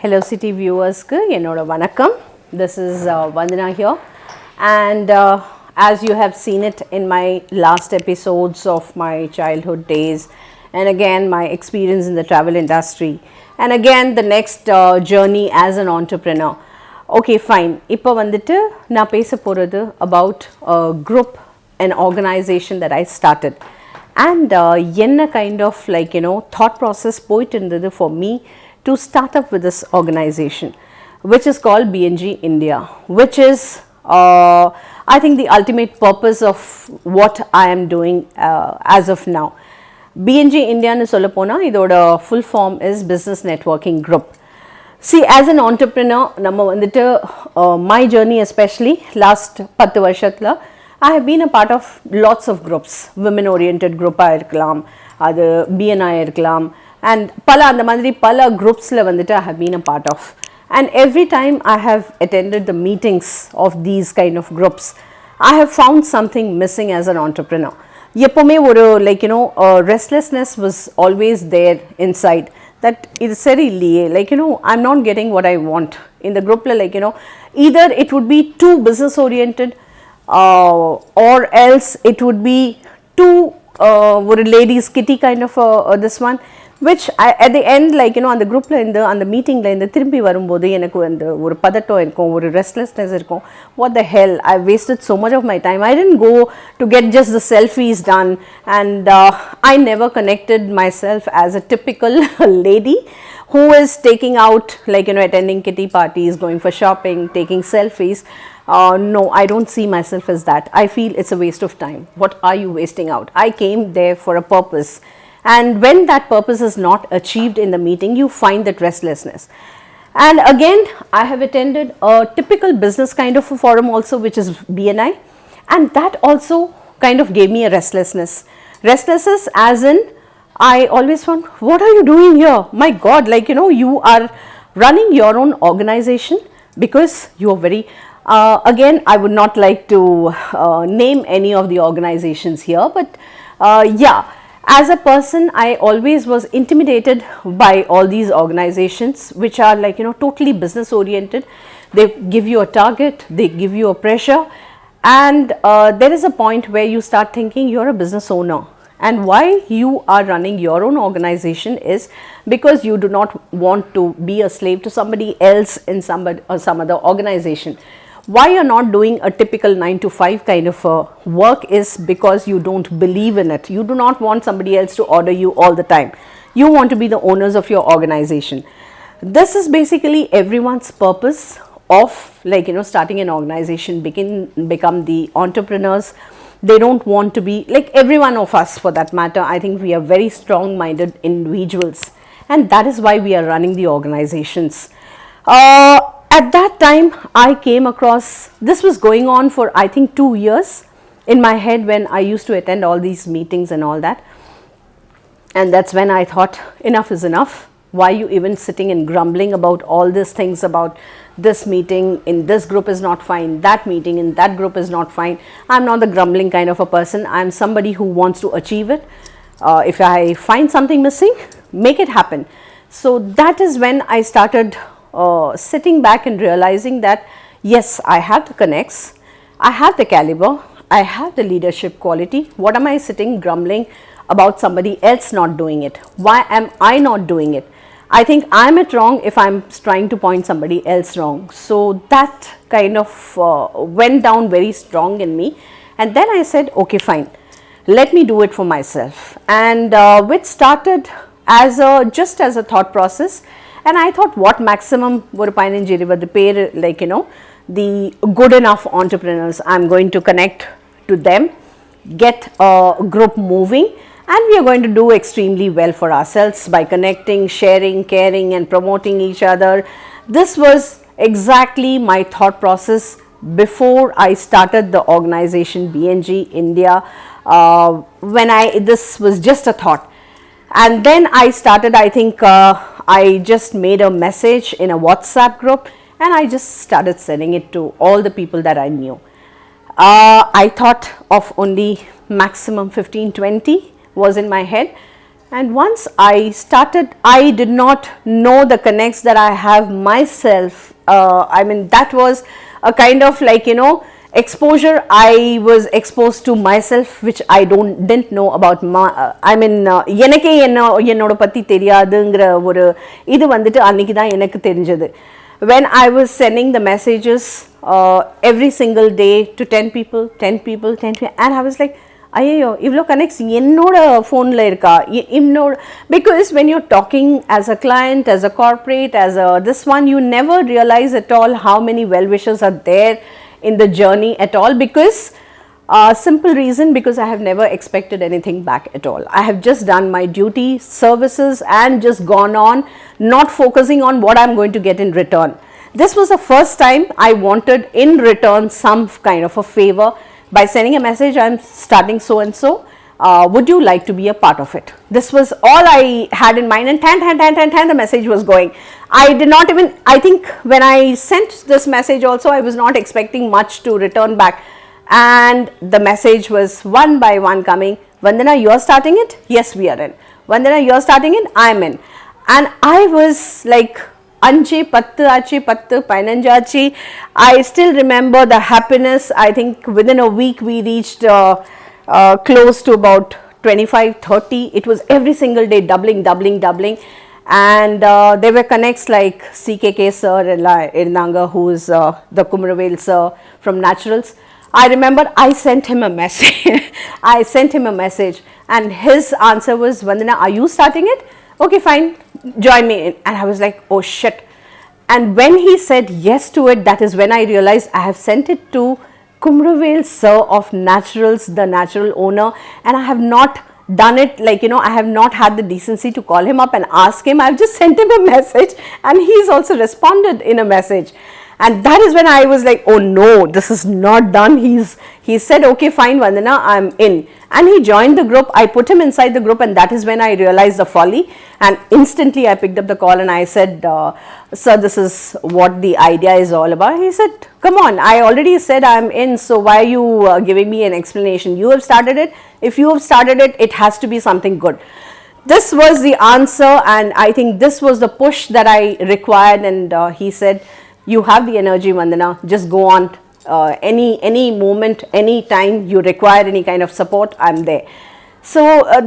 Hello City viewers ku ennoda vanakkam. This is Vandana here, and as you have seen it in my last episodes of my childhood days, and again my experience in the travel industry, and again the next journey as an entrepreneur. Okay, fine. Ipo vandittu na pesa poradhu about a group, an organization that I started, and enna kind of like thought process poitundadu for me to start up with this organization, which is called BNG India, which is I think the ultimate purpose of what I am doing as of now. BNG India nu solla pona idoda full form is Business Networking Group. See, as an entrepreneur, நம்ம வந்துட்டு my journey especially last 10 வருஷத்துல I have been a part of lots of groups, women oriented group இருக்கலாம், அது BNI இருக்கலாம், and பல அந்த மாதிரி பல groupsல வந்துட்டு I have been a part of, and every time I have attended the meetings of these kind of groups, I have found something missing as an entrepreneur. எப்பவுமே ஒரு like restlessness was always there inside, that இது சரி இல்லையே, like I'm not getting what I want in the group, like either it would be too business oriented, or else it would be too ஒரு ladies kitty kind of this one, which I, at the end like அந்த குரூப்ல இருந்து அந்த மீட்டிங்ல இருந்து திரும்பி வரும்போது எனக்கு அந்த ஒரு பதட்டம் இருக்கும், ஒரு ரெஸ்ட்லெஸ்னஸ் இருக்கும். What the hell, I wasted so much of my time. I didn't go to get just the selfies done, and I never connected myself as a typical lady who is taking out like attending kitty parties, going for shopping, taking selfies. No, I don't see myself as that. I feel it's a waste of time. What are you wasting out? I came there for a purpose, and when that purpose is not achieved in the meeting, you find that restlessness. And again, I have attended a typical business kind of a forum also, which is BNI, and that also kind of gave me a restlessness. Restlessness as in, I always found, what are you doing here? My God, like you are running your own organization because you are very again, I would not like to name any of the organizations here, but yeah, as a person, I always was intimidated by all these organizations which are like totally business oriented. They give you a target, they give you a pressure, and there is a point where you start thinking you're a business owner, and why you are running your own organization is because you do not want to be a slave to somebody else in some other organization. Why you're not doing a typical 9 to 5 kind of work is because you don't believe in it. You do not want somebody else to order you all the time. You want to be the owners of your organization. This is basically everyone's purpose of like starting an organization, become the entrepreneurs. They don't want to be like every one of us for that matter. I think we are very strong minded individuals, and that is why we are running the organizations. At that time, I came across, this was going on for I think 2 years in my head when I used to attend all these meetings and all that, and that's when I thought enough is enough. Why you even sitting and grumbling about all these things, about this meeting in this group is not fine, that meeting in that group is not fine. I'm not the grumbling kind of a person. I'm somebody who wants to achieve it. If I find something missing, make it happen. So that is when I started sitting back and realizing that yes, I have the connects, I have the caliber, I have the leadership quality. What am I sitting grumbling about somebody else not doing it? Why am I not doing it? I think I'm it wrong if I'm trying to point somebody else wrong. So that kind of went down very strong in me, and then I said okay, fine, let me do it for myself. And which started as a thought process. And I thought, what maximum ஒரு 15-20 பேர் like the good enough entrepreneurs, I'm going to connect to them, get a group moving, and we are going to do extremely well for ourselves by connecting, sharing, caring, and promoting each other. This was exactly my thought process before I started the organization BNG India. When this was just a thought, and then I started, I think I just made a message in a WhatsApp group, and I just started sending it to all the people that I knew. I thought of only maximum 15-20 was in my head, And once I started, I did not know the connects that I have myself. I mean, that was a kind of like, you know, exposure I was exposed to myself, which I didn't know about my, I mean, எனக்கே என்னோட பத்தி தெரியாதுங்கிற ஒரு இது வந்துட்டு அன்னைக்கு தான் எனக்கு தெரிஞ்சது. When I was sending the messages every single day to 10 people, 10 people, 10 people, and I was like, ஐயோ இவ்வளோ கனெக்ட்ஸ் என்னோட ஃபோனில் இருக்கா என்னோட, because when you're talking as a client, as a corporate, as a this one, you never realise at all how many well wishers are there in the journey at all, because simple reason, because I have never expected anything back at all. I have just done my duty, services, and just gone on, not focusing on what I'm going to get in return. This was the first time I wanted in return some kind of a favor by sending a message. I'm starting so and so, would you like to be a part of it? This was all I had in mind, and the message was going. I did not even, I think when I sent this message also, I was not expecting much to return back, and the message was one by one coming. Vandana, you are starting it? Yes, we are in. Vandana, you are starting it? I am in. And I was like, Anchi pattu achi pattu painanjachi. I still remember the happiness. I think within a week we reached close to about 25-30. It was every single day doubling, and there were connects like CKK sir Irnanga, who is the Kumaravel sir from Naturals. I remember I sent him a message. I sent him a message, and his answer was, Vandana, are you starting it? Okay, fine, join me in. And I was like, oh shit. And when he said yes to it, that is when I realized I have sent it to Kumaravel sir of Naturals, the natural owner, and I have not done it, like, you know, I have not had the decency to call him up and ask him. I've just sent him a message, and he's also responded in a message. And that is when I was like, oh no, this is not done. He said, okay, fine, Vandana, I'm in. And he joined the group. I put him inside the group, and that is when I realized the folly. And instantly I picked up the call and I said, sir, this is what the idea is all about. He said, come on, I already said I'm in, so why are you giving me an explanation? You have started it. If you have started it, it has to be something good. This was the answer, and I think this was the push that I required. And he said, you have the energy, Vandana, just go on. Any moment, any time you require any kind of support, I'm there. So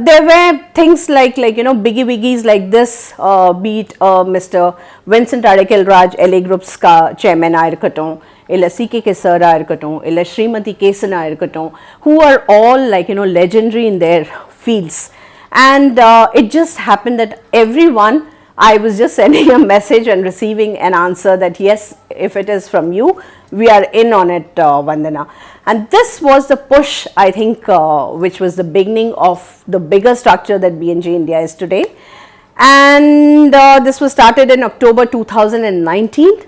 there were things like, you know, biggie wiggies like this, be it Mr. Vincent Adekil Raj, LA Group's chairman irkatum, illa CKK sir irkatum, illa Srimati Kesana irkatum, who are all, like, you know, legendary in their fields. And it just happened that everyone, I was just sending a message and receiving an answer that yes, if it is from you, we are in on it, Vandana. And this was the push, I think, which was the beginning of the bigger structure that BNG India is today. And this was started in October 2019.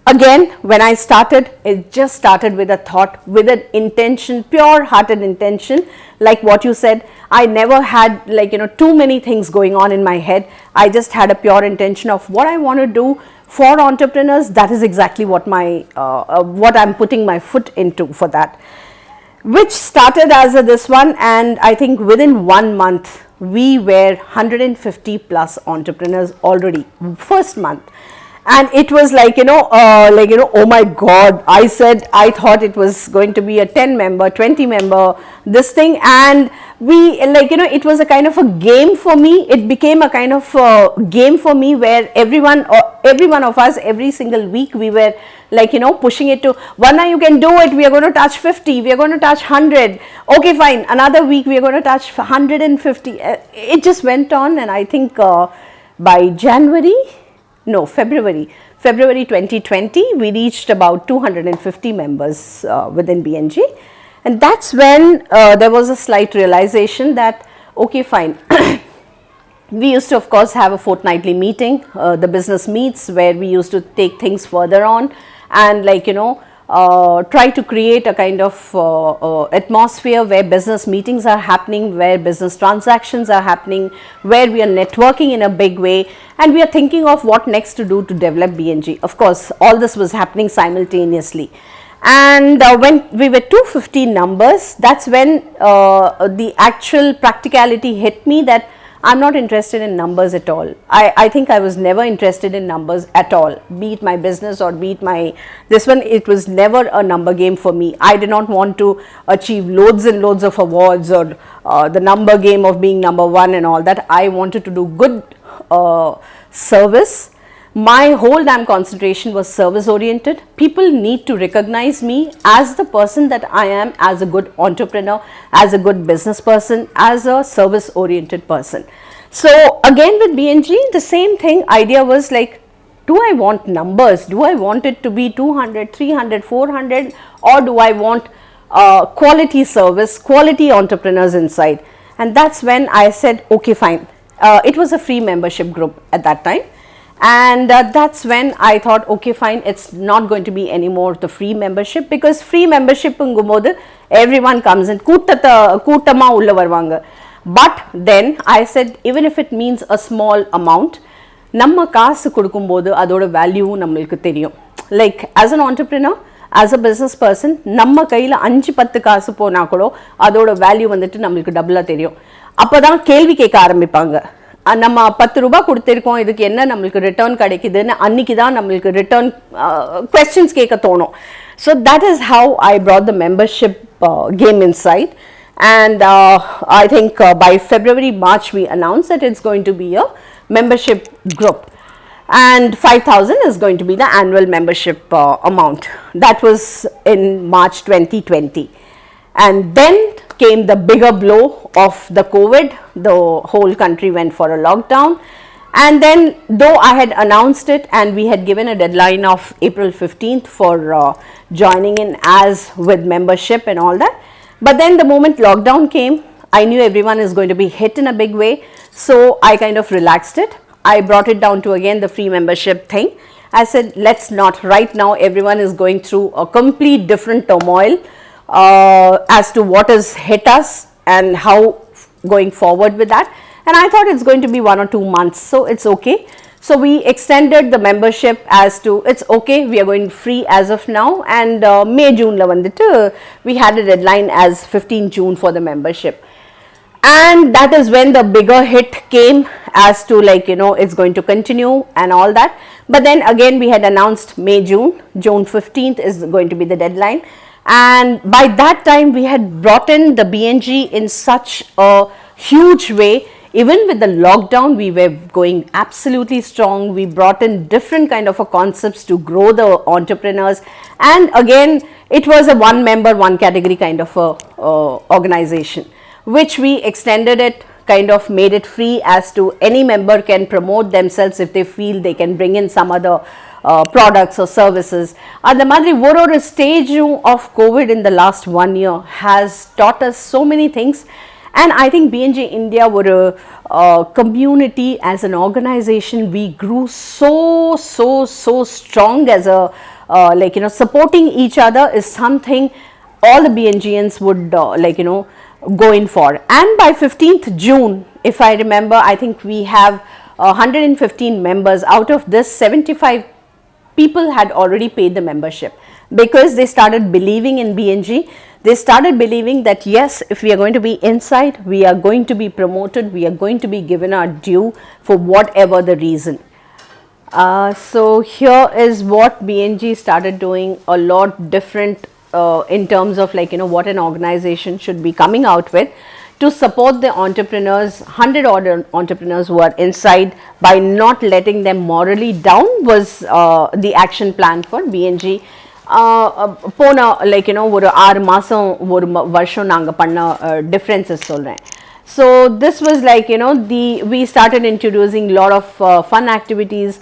Again, when I started, it just started with a thought, with an intention, pure hearted intention, like what you said. I never had, like, you know, too many things going on in my head. I just had a pure intention of what I want to do for entrepreneurs. That is exactly what what I'm putting my foot into for that, which started as this one. And I think within 1 month, we were 150 plus entrepreneurs already, first month. And it was like, you know, oh my God, I said, I thought it was going to be a 10 member, 20 member, this thing. And we, like, you know, it was a kind of a game for me. It became a kind of game for me, where every one of us, every single week, we were, like, you know, pushing it to, Vanna, you can do it. We are going to touch 50. We are going to touch 100. Okay, fine. Another week, we are going to touch 150. It just went on. And I think by February 2020, we reached about 250 members within BNG. And that's when there was a slight realization that, okay, fine. We used to, of course, have a fortnightly meeting, the business meets, where we used to take things further on and, like, you know, try to create a kind of atmosphere where business meetings are happening, where business transactions are happening, where we are networking in a big way, and we are thinking of what next to do to develop BNG. Of course, all this was happening simultaneously. And when we were 250 numbers, that's when the actual practicality hit me, that I'm not interested in numbers at all. I think I was never interested in numbers at all, be it my business or be it my this one. It was never a number game for me. I did not want to achieve loads and loads of awards or the number game of being number one and all that. I wanted to do good service. My whole damn concentration was service oriented. People need to recognize me as the person that I am, as a good entrepreneur, as a good business person, as a service oriented person. So again with BNG, the same thing. Idea was like, do I want numbers? Do I want it to be 200, 300, 400, or do I want quality service, quality entrepreneurs inside? And that's when I said, okay, fine. It was a free membership group at that time. And that's when I thought, okay, fine, it's not going to be anymore the free membership, because free membership ngumbodhu everyone comes in கூட்டமா உள்ள வருவாங்க. But then I said, even if it means a small amount, நம்ம காசு கொடுக்கும்போது அதோட value நம்மளுக்கு தெரியும். Like as an entrepreneur, as a business person, நம்ம கையில் 5-10 காசு போனா கூட அதோட வேல்யூ வந்துட்டு நம்மளுக்கு டபுளா தெரியும். அப்பதான் கேள்வி கேட்க ஆரம்பிப்பாங்க. நம்ம 10 ரூபாய் கொடுத்திருக்கோம், இதுக்கு என்ன நம்மளுக்கு ரிட்டர்ன் கிடைக்குதுன்னு அன்னைக்கு தான் நம்மளுக்கு ரிட்டர்ன் questions கேட்க தோணும். So that is how I brought the membership game inside. And I think by February, March we announced that it's going to be a membership group, and 5,000 is going to be the annual membership amount. That was in March 2020. And then came the bigger blow of the COVID. The whole country went for a lockdown. And then, though I had announced it and we had given a deadline of April 15th for joining in as with membership and all that, but then the moment lockdown came, I knew everyone is going to be hit in a big way. So I kind of relaxed it. I brought it down to again the free membership thing. I said, let's not. Right now, everyone is going through a complete different turmoil as to what has hit us and how going forward with that. And I thought it's going to be 1 or 2 months, so it's okay. So we extended the membership as to, it's okay, we are going free as of now. And May, June la vandittu we had a deadline as 15 June for the membership. And that is when the bigger hit came as to, like, you know, it's going to continue and all that. But then again we had announced May, June 15th is going to be the deadline. And by that time we had brought in the BNG in such a huge way. Even with the lockdown, we were going absolutely strong. We brought in different kind of a concepts to grow the entrepreneurs. And again, it was a one member, one category kind of a organization, which we extended it, kind of made it free as to any member can promote themselves if they feel they can bring in some other products or services. And the madri one stage of COVID in the last 1 year has taught us so many things. And I think BNG India were a community, as an organization, we grew so strong as a like, you know, supporting each other is something all the BNGians would like, you know, go in for. And by 15th June, if I remember, I think we have 115 members. Out of this, 75 people had already paid the membership, because they started believing in BNG. They started believing that yes, if we are going to be inside, we are going to be promoted, we are going to be given our due for whatever the reason. So here is what BNG started doing a lot different in terms of, like, you know, what an organization should be coming out with to support the entrepreneurs, 100 odd entrepreneurs who are inside, by not letting them morally down was the action plan for BNG. போன, like, you know, ஒரு 6 மாதம் ஒரு வருஷம் நாங்கள் பண்ண differences சொல்கிறேன். So this was, like, you know, we started introducing lot of fun activities,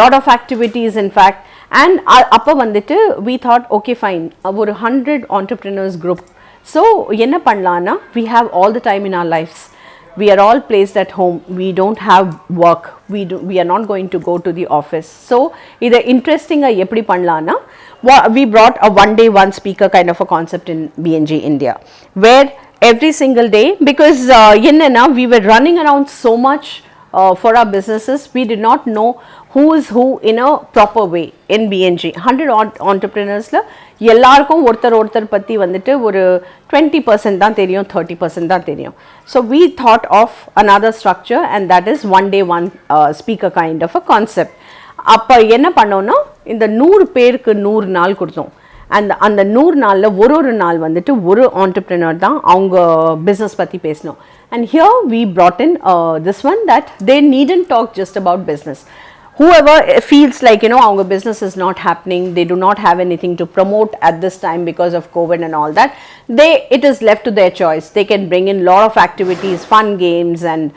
lot of activities in fact. And அப்போ வந்துட்டு we thought, okay, fine, ஒரு 100 entrepreneurs group. So என்ன பண்ணலான்னா, we have all the time in our lives. We are all placed at home. We don't have work. We are not going to go to the office. So இது interesting எப்படி பண்ணலான்னா, we brought a one day one speaker kind of a concept in BNG India, where every single day, because we were running around so much, for our businesses, we did not know who is who in a proper way in BNG. 100 entrepreneurs la எல்லாருக்கும் ஒருத்தர் பற்றி வந்துட்டு ஒரு 20% தான் தெரியும், 30% தான் தெரியும். So we thought of another structure, and that is one day one speaker kind of a concept. அப்போ என்ன பண்ணோன்னா, இந்த 100 பேருக்கு 100 நாள் கொடுத்தோம். அந்த 100 நாளில் ஒரு நாள் வந்துட்டு ஒரு entrepreneur தான் அவங்க பிஸ்னஸ் பற்றி பேசணும். And here we brought in this one, that they needn't talk just about business. Whoever feels like, our business is not happening, they do not have anything to promote at this time because of COVID and all that, it is left to their choice. They can bring in lot of activities, fun games, and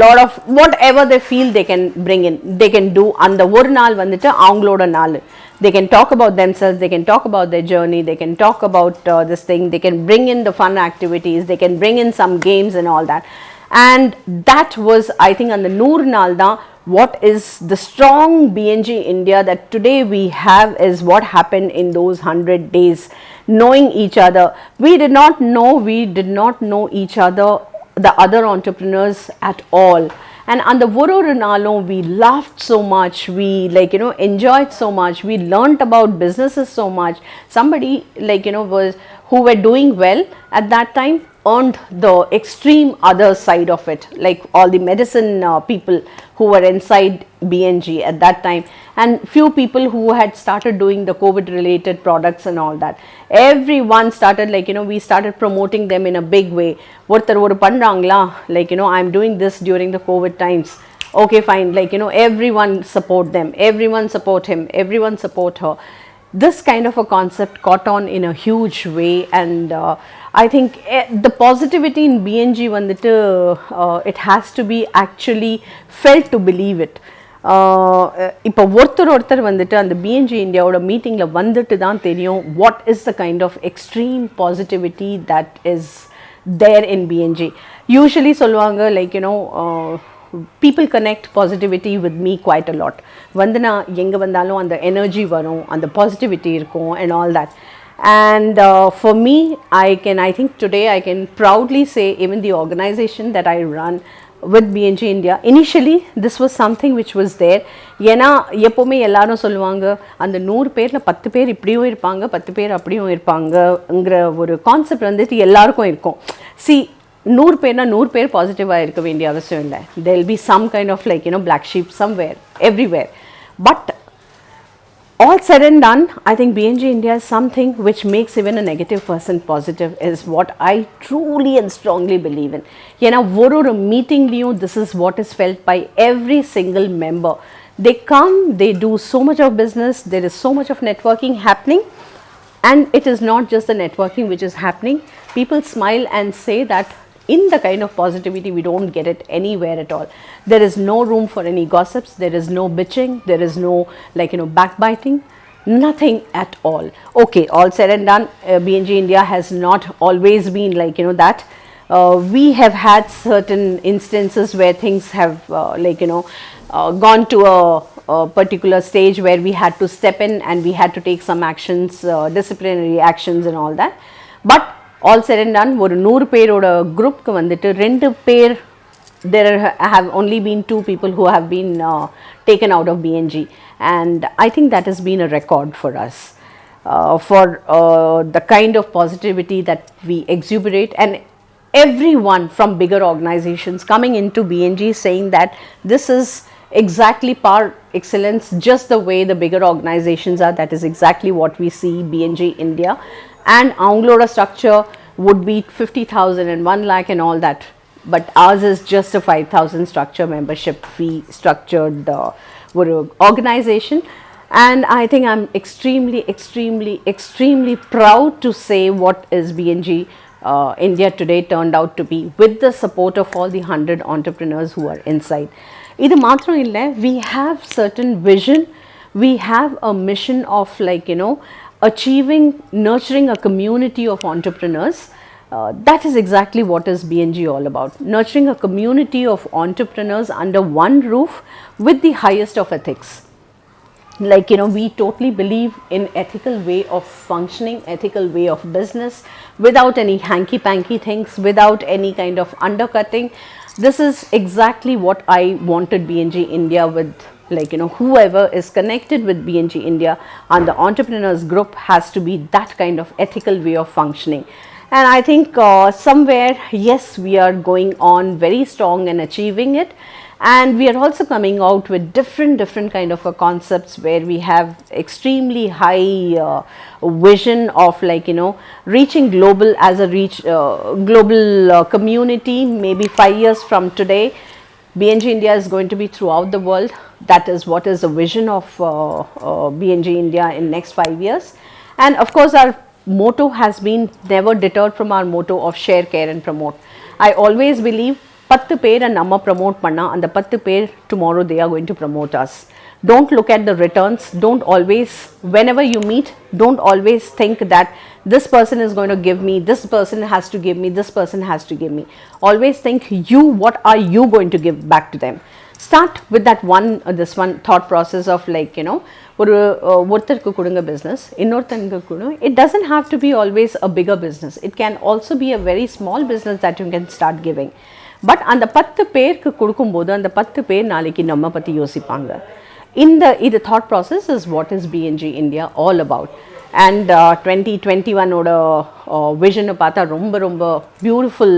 lot of whatever they feel they can bring in, they can do. And the ஒரு நாள் வந்துட்டு அவங்களோட நாள். They can talk about themselves, they can talk about their journey, they can talk about this thing, they can bring in the fun activities, they can bring in some games and all that. And that was, I think, on the 100 naal da, what is the strong BNG India that today we have is what happened in those 100 days, knowing each other. We did not know each other, the other entrepreneurs at all. And on the ஒரு நாளும் we laughed so much, we enjoyed so much, we learnt about businesses so much. Somebody was who were doing well at that time earned the extreme other side of it, like all the medicine people who were inside BNG at that time, and few people who had started doing the COVID related products and all that. Everyone started we started promoting them in a big way. ஒருத்தர் ஒரு பண்றாங்களா, I'm doing this during the COVID times. Okay, fine, everyone support them, everyone support him, everyone support her. This kind of a concept caught on in a huge way, and I think the positivity in BNG வந்துட்டு it has to be actually felt to believe it. இப்போ ஒருத்தர் வந்துட்டு அந்த BNG இந்தியாவோட மீட்டிங்கில் வந்துட்டு தான் தெரியும் what is the kind of extreme positivity that is there in BNG. Usually சொல்லுவாங்க people connect positivity with me quite a lot. vandana enga vandalum and the energy varum and the positivity irukum and all that. And for me, I think today I can proudly say, even the organization that I run with BNG India, initially this was something which was there. ஏன்னா எப்போவுமே எல்லாரும் சொல்லுவாங்க, அந்த 100 பேரில் 10 பேர் இப்படியும் இருப்பாங்க, 10 பேர் அப்படியும் இருப்பாங்கங்கிற ஒரு கான்செப்ட் வந்துட்டு எல்லாருக்கும் இருக்கும். See, 100 பேர்னா 100 பேர் பாசிட்டிவாக இருக்க வேண்டிய அவசியம் இல்லை. there will be some kind of black sheep somewhere, everywhere. But all said and done, I think BNG India is something which makes even a negative person positive, is what I truly and strongly believe in. ஏன்னா ஒரு மீட்டிங்லேயும் this is what is felt by every single member. They come, they do so much of business, there is so much of networking happening, and it is not just the networking which is happening. People smile and say that in the kind of positivity we don't get it anywhere at all. There is no room for any gossips, there is no bitching, there is no backbiting, nothing at all. Okay, all said and done, BNG India has not always been that. We have had certain instances where things have gone to a particular stage where we had to step in and we had to take some actions, disciplinary actions and all that. But all said and done, ஒரு 100 பேரோட குரூப்க்கு வந்துட்டு 2 பேர், there have only been 2 people who have been taken out of BNG, and I think that has been a record for us, for the kind of positivity that we exuberate, and everyone from bigger organizations coming into BNG saying that this is exactly par excellence, just the way the bigger organizations are. That is exactly what we see BNG India. And avangaloda structure would be 50,000 and 1 lakh and all that, but ours is just a 5,000 structure, membership fee structured organization. And I think I'm extremely proud to say what is BNG India today turned out to be, with the support of all the 100 entrepreneurs who are inside. Idu matram illa, we have certain vision, we have a mission of achieving, nurturing a community of entrepreneurs. That is exactly what is BNG all about, nurturing a community of entrepreneurs under one roof with the highest of ethics. like, we totally believe in ethical way of functioning, ethical way of business, without any hanky panky things, without any kind of undercutting. This is exactly what I wanted BNG India with, like, whoever is connected with BNG India and the entrepreneurs group has to be that kind of ethical way of functioning. And I think somewhere, yes, we are going on very strong and achieving it. And we are also coming out with different kind of concepts where we have extremely high vision of, like, reaching global as a global community. Maybe 5 years from today, BNG India is going to be throughout the world. That is what is the vision of BNG India in next 5 years. And of course, our motto has been never deterred from our motto of share, care and promote. I always believe 10 பேரை நம்ம promote பண்ணா அந்த 10 பேர் tomorrow they are going to promote us. Don't look at the returns. Don't always, whenever you meet, don't always think that this person is going to give me, this person has to give me, this person has to give me. Always think you, what are you going to give back to them? Start with that this one thought process of, like, ஒருத்தருக்கு கொடுங்க business, இன்னொருத்தருக்கு கொடுங்க. It doesn't have to be always a bigger business. It can also be a very small business that you can start giving. But அந்த 10 பேருக்கு கொடுக்கும்போது அந்த 10 பேர் நாளைக்கு நம்ம பற்றி யோசிப்பாங்க. இது thought process is what is PNG India all about. And 2021ஓட விஷனை பார்த்தா ரொம்ப beautiful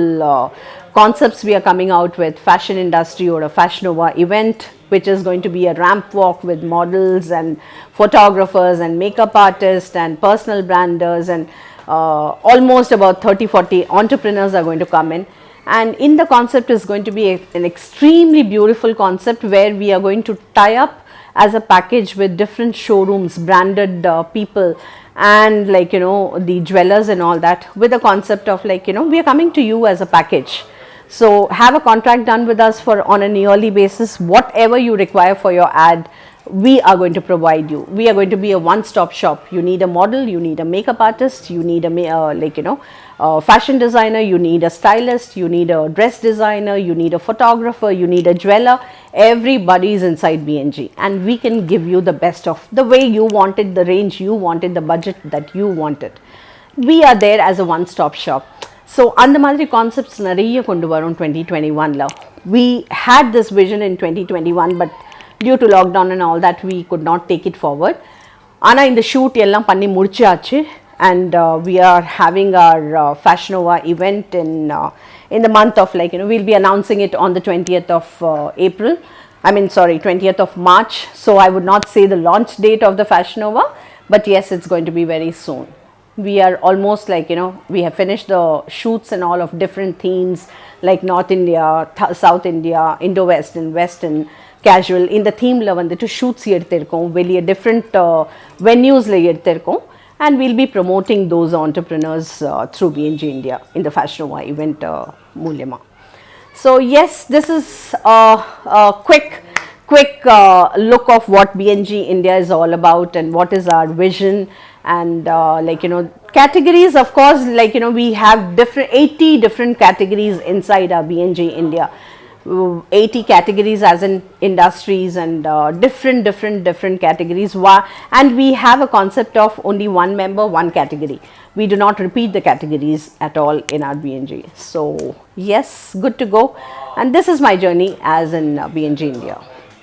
concepts we are coming out with fashion இண்டஸ்ட்ரியோட Fashionova event, which is going to be a ramp walk with models and photographers and makeup artists and personal branders, and almost about 30-40 entrepreneurs are going to come in. And in the concept is going to be an extremely beautiful concept where we are going to tie up as a package with different showrooms, branded people, and, like, the jewelers and all that, with the concept of, like, we are coming to you as a package. So have a contract done with us for on an yearly basis. Whatever you require for your ad, we are going to provide you. We are going to be a one-stop shop. You need a model, you need a makeup artist, you need a fashion designer, you need a stylist, you need a dress designer, you need a photographer, you need a jeweler. Everybody is inside BNG, and we can give you the best of the way you wanted, the range you wanted, the budget that you wanted. We are there as a one-stop shop. So அந்த மாதிரி concepts நிறைய கொண்டு வரோம் 2021ல. We had this vision in 2021, but due to lockdown and all that, we could not take it forward. ஆனால் இந்த shoot எல்லாம் பண்ணி முடிச்சாச்சு, and we are having our Fashionova event in the month of, like, we'll be announcing it on the 20th of April. I mean, sorry, 20th of March. So I would not say the launch date of the Fashionova, but yes, it's going to be very soon. We are almost, like, we have finished the shoots and all of different themes, like North India, South India, Indo-Western, Western, casual. In the theme la vandu shoots eduthirukom, veliya different venues la eduthirukom, and we'll be promoting those entrepreneurs through BNG India in the Fashionova event Moolyama. So yes, this is a quick look of what BNG India is all about and what is our vision. And like, categories, of course, like, we have 80 different categories inside our BNG India. 80 categories as in industries, and different categories. And we have a concept of only one member, one category. We do not repeat the categories at all in our BNG. So yes, good to go. And this is my journey as in BNG India.